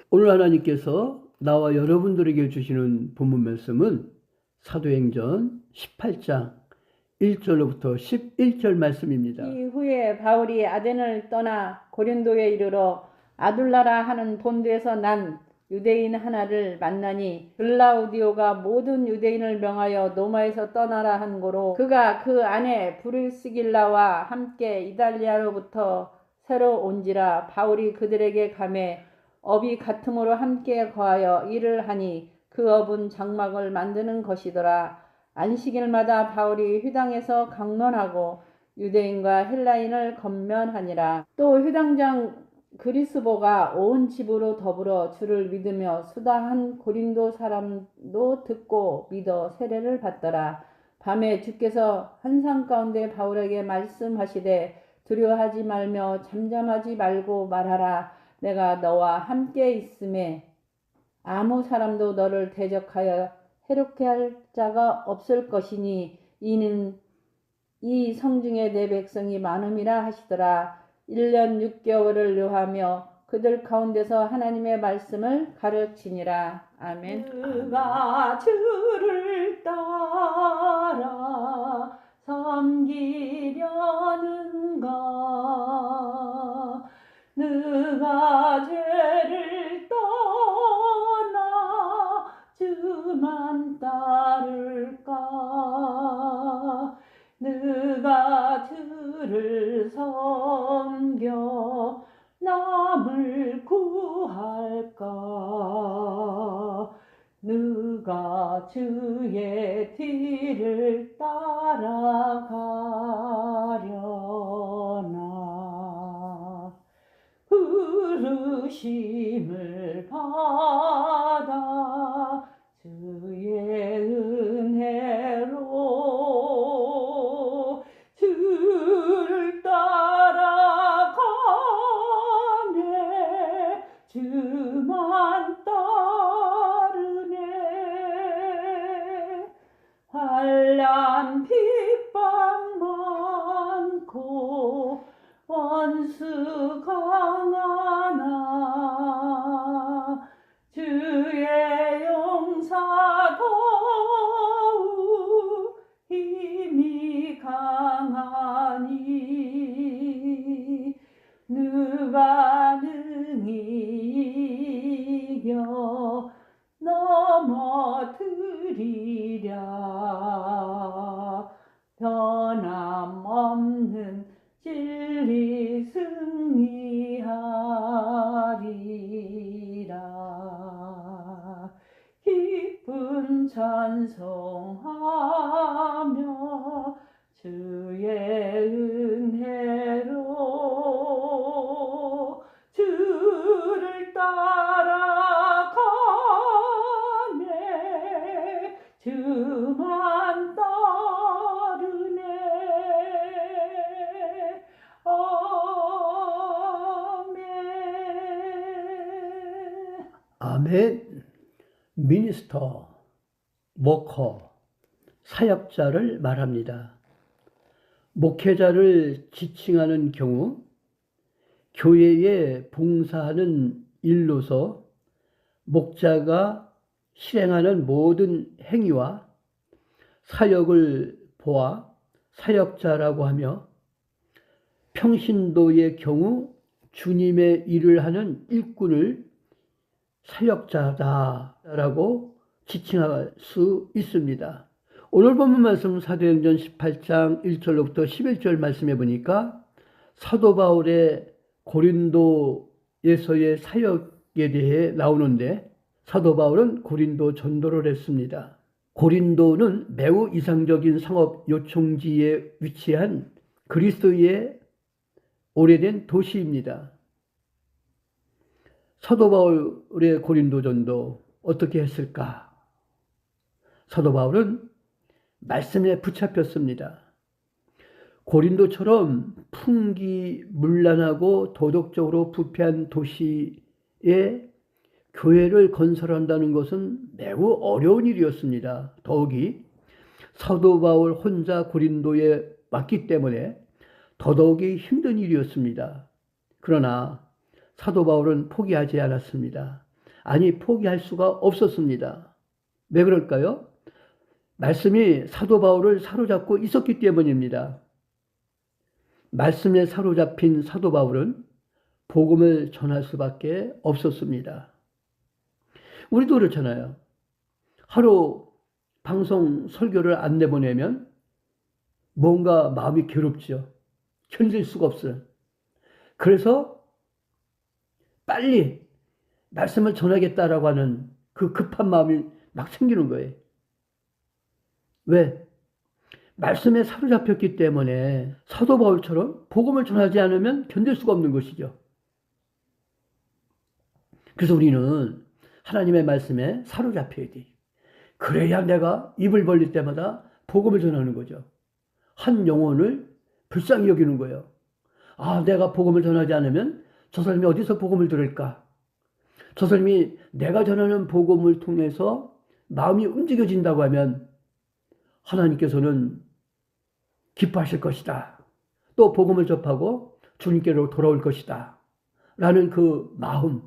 오늘 하나님께서 나와 여러분들에게 주시는 본문 말씀은 사도행전 18장 1절로부터 11절 말씀입니다. 이후에 바울이 아덴을 떠나 고린도에 이르러 아둘라라 하는 본도에서 난 유대인 하나를 만나니 글라우디오가 모든 유대인을 명하여 로마에서 떠나라 한 고로 그가 그 안에 브리스길라와 함께 이달리아로부터 새로 온지라 바울이 그들에게 가매 업이 같음으로 함께 거하여 일을 하니 그 업은 장막을 만드는 것이더라. 안식일마다 바울이 회당에서 강론하고 유대인과 헬라인을 건면하니라. 또 회당장 그리스보가 온 집으로 더불어 주를 믿으며 수다한 고린도 사람도 듣고 믿어 세례를 받더라. 밤에 주께서 환상 가운데 바울에게 말씀하시되 두려워하지 말며 잠잠하지 말고 말하라. 내가 너와 함께 있음에 아무 사람도 너를 대적하여 해롭게 할 자가 없을 것이니 이는 이 성중에 내 백성이 많음이라 하시더라. 1년 6개월을 요하며 그들 가운데서 하나님의 말씀을 가르치니라. 아멘. 그가 주를 따라 섬기려는가 누가 죄를 떠나 주만 따를까 누가 주를 섬겨 남을 구할까 누가 주의 뒤를 따라가려나 부르심을 받아 주의 은혜로 주를 따라가네 주만 따르네 환난 핍박 많고 원수 강하나 주의 용사 더욱 힘이 강하니 누가 능히 이겨 넘어뜨리랴 변함없는 진리 승리하리라 기쁜 찬송하며 주의 은혜로 주를 따라가네 주만 따르네 아멘. 미니스터, 워커, 사역자를 말합니다. 목회자를 지칭하는 경우 교회에 봉사하는 일로서 목자가 실행하는 모든 행위와 사역을 보아 사역자라고 하며 평신도의 경우 주님의 일을 하는 일꾼을 사역자다라고 지칭할 수 있습니다. 오늘 본문 말씀 사도행전 18장 1절로부터 11절 말씀해 보니까 사도 바울의 고린도에서의 사역에 대해 나오는데 사도 바울은 고린도 전도를 했습니다. 고린도는 매우 이상적인 상업 요충지에 위치한 그리스도의 오래된 도시입니다. 사도 바울의 고린도 전도 어떻게 했을까? 사도 바울은 말씀에 붙잡혔습니다. 고린도처럼 풍기문란하고 도덕적으로 부패한 도시에 교회를 건설한다는 것은 매우 어려운 일이었습니다. 더욱이 사도 바울 혼자 고린도에 왔기 때문에 더더욱이 힘든 일이었습니다. 그러나 사도 바울은 포기하지 않았습니다. 아니 포기할 수가 없었습니다. 왜 그럴까요? 말씀이 사도 바울을 사로잡고 있었기 때문입니다. 말씀에 사로잡힌 사도 바울은 복음을 전할 수밖에 없었습니다. 우리도 그렇잖아요. 하루 방송 설교를 안 내보내면 뭔가 마음이 괴롭죠. 견딜 수가 없어요. 그래서 빨리 말씀을 전하겠다라고 하는 그 급한 마음이 막 생기는 거예요. 왜? 말씀에 사로잡혔기 때문에 사도 바울처럼 복음을 전하지 않으면 견딜 수가 없는 것이죠. 그래서 우리는 하나님의 말씀에 사로잡혀야 돼. 그래야 내가 입을 벌릴 때마다 복음을 전하는 거죠. 한 영혼을 불쌍히 여기는 거예요. 아, 내가 복음을 전하지 않으면 저 사람이 어디서 복음을 들을까? 저 사람이 내가 전하는 복음을 통해서 마음이 움직여진다고 하면 하나님께서는 기뻐하실 것이다. 또 복음을 접하고 주님께로 돌아올 것이다. 라는 그 마음.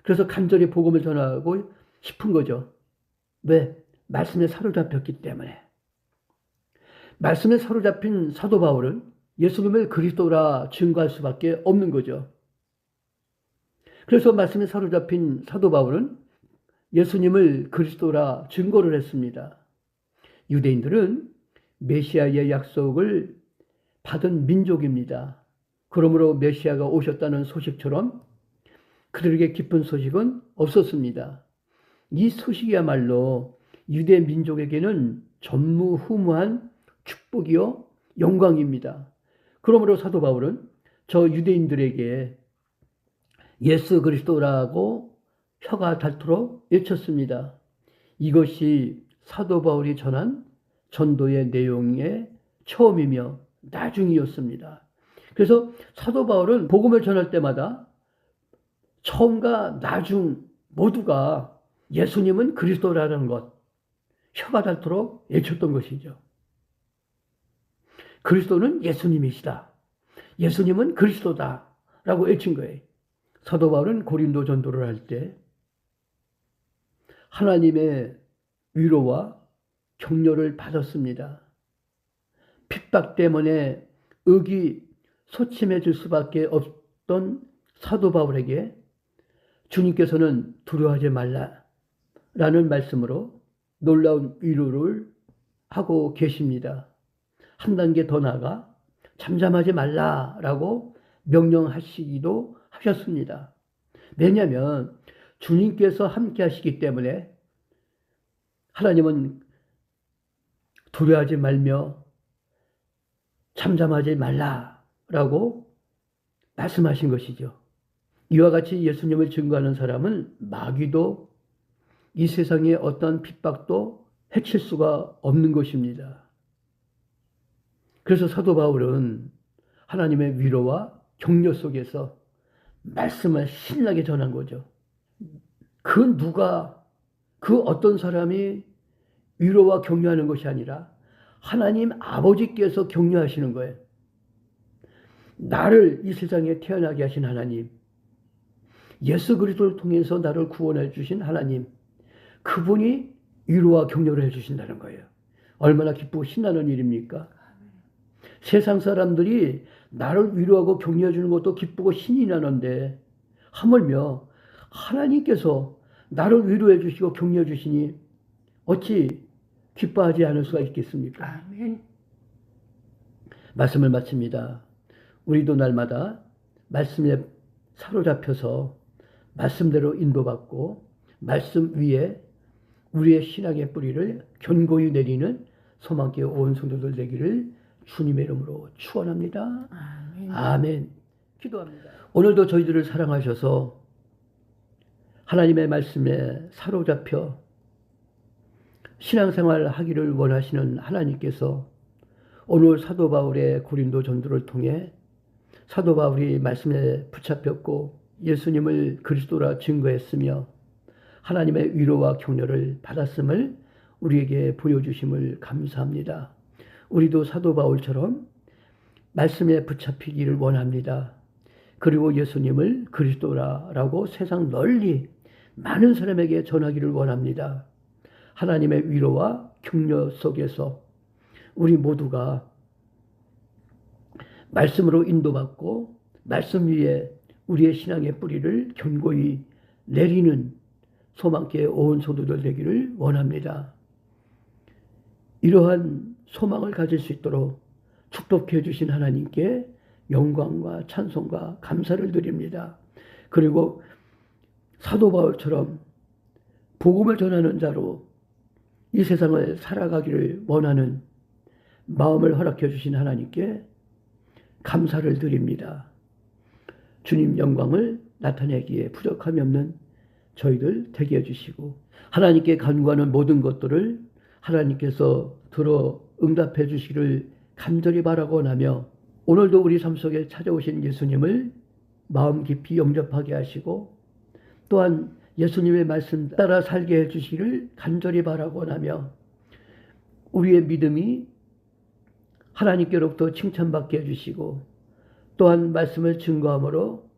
그래서 간절히 복음을 전하고 싶은 거죠. 왜? 말씀에 사로잡혔기 때문에. 말씀에 사로잡힌 사도 바울은 예수님을 그리스도라 증거할 수밖에 없는 거죠. 그래서 말씀에 사로잡힌 사도 바울은 예수님을 그리스도라 증거를 했습니다. 유대인들은 메시아의 약속을 받은 민족입니다. 그러므로 메시아가 오셨다는 소식처럼 그들에게 기쁜 소식은 없었습니다. 이 소식이야말로 유대 민족에게는 전무후무한 축복이요 영광입니다. 그러므로 사도 바울은 저 유대인들에게 예수 그리스도라고 혀가 닳도록 외쳤습니다. 이것이 사도 바울이 전한 전도의 내용의 처음이며 나중이었습니다. 그래서 사도 바울은 복음을 전할 때마다 처음과 나중 모두가 예수님은 그리스도라는 것, 혀가 닳도록 외쳤던 것이죠. 그리스도는 예수님이시다. 예수님은 그리스도다. 라고 외친 거예요. 사도 바울은 고린도 전도를 할 때 하나님의 위로와 격려를 받았습니다. 핍박 때문에 의기소침해질 수밖에 없던 사도 바울에게 주님께서는 두려워하지 말라라는 말씀으로 놀라운 위로를 하고 계십니다. 한 단계 더 나아가 잠잠하지 말라라고 명령하시기도 하셨습니다. 왜냐하면 주님께서 함께 하시기 때문에 하나님은 두려워하지 말며 잠잠하지 말라라고 말씀하신 것이죠. 이와 같이 예수님을 증거하는 사람은 마귀도 이 세상의 어떤 핍박도 해칠 수가 없는 것입니다. 그래서 사도 바울은 하나님의 위로와 격려 속에서 말씀을 신나게 전한 거죠. 그 어떤 사람이 위로와 격려하는 것이 아니라 하나님 아버지께서 격려하시는 거예요. 나를 이 세상에 태어나게 하신 하나님, 예수 그리스도를 통해서 나를 구원해 주신 하나님, 그분이 위로와 격려를 해 주신다는 거예요. 얼마나 기쁘고 신나는 일입니까? 세상 사람들이 나를 위로하고 격려해 주는 것도 기쁘고 신이 나는데 하물며 하나님께서 나를 위로해 주시고 격려해 주시니 어찌 기뻐하지 않을 수가 있겠습니까? 아멘. 말씀을 마칩니다. 우리도 날마다 말씀에 사로잡혀서 말씀대로 인도받고 말씀 위에 우리의 신앙의 뿌리를 견고히 내리는 소망교회 온 성도들 되기를 주님의 이름으로 축원합니다. 아멘. 아멘. 기도합니다. 오늘도 저희들을 사랑하셔서 하나님의 말씀에 사로잡혀 신앙생활 하기를 원하시는 하나님께서 오늘 사도 바울의 고린도 전도를 통해 사도 바울이 말씀에 붙잡혔고 예수님을 그리스도라 증거했으며 하나님의 위로와 격려를 받았음을 우리에게 보여주심을 감사합니다. 우리도 사도 바울처럼 말씀에 붙잡히기를 원합니다. 그리고 예수님을 그리스도라고 세상 널리 많은 사람에게 전하기를 원합니다. 하나님의 위로와 격려 속에서 우리 모두가 말씀으로 인도받고 말씀 위에 우리의 신앙의 뿌리를 견고히 내리는 소망께 온 성도들 되기를 원합니다. 이러한 소망을 가질 수 있도록 축복해 주신 하나님께 영광과 찬송과 감사를 드립니다. 그리고 사도 바울처럼 복음을 전하는 자로 이 세상을 살아가기를 원하는 마음을 허락해 주신 하나님께 감사를 드립니다. 주님 영광을 나타내기에 부족함이 없는 저희들 되게 해주시고 하나님께 간구하는 모든 것들을 하나님께서 들어 응답해 주시기를 간절히 바라고 원하며 오늘도 우리 삶 속에 찾아오신 예수님을 마음 깊이 영접하게 하시고 또한 예수님의 말씀 따라 살게 해주시기를 간절히 바라고 원하며 우리의 믿음이 하나님께로부터 칭찬받게 해주시고 또한 말씀을 증거함으로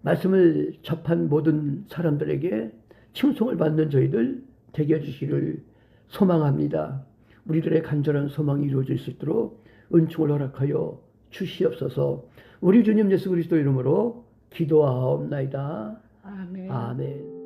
말씀을 접한 모든 사람들에게 칭송을 받는 저희들 되게 해주시기를 소망합니다. 우리들의 간절한 소망이 이루어질 수 있도록 은총을 허락하여 주시옵소서. 우리 주님 예수 그리스도 이름으로 기도하옵나이다. 아멘. 아멘.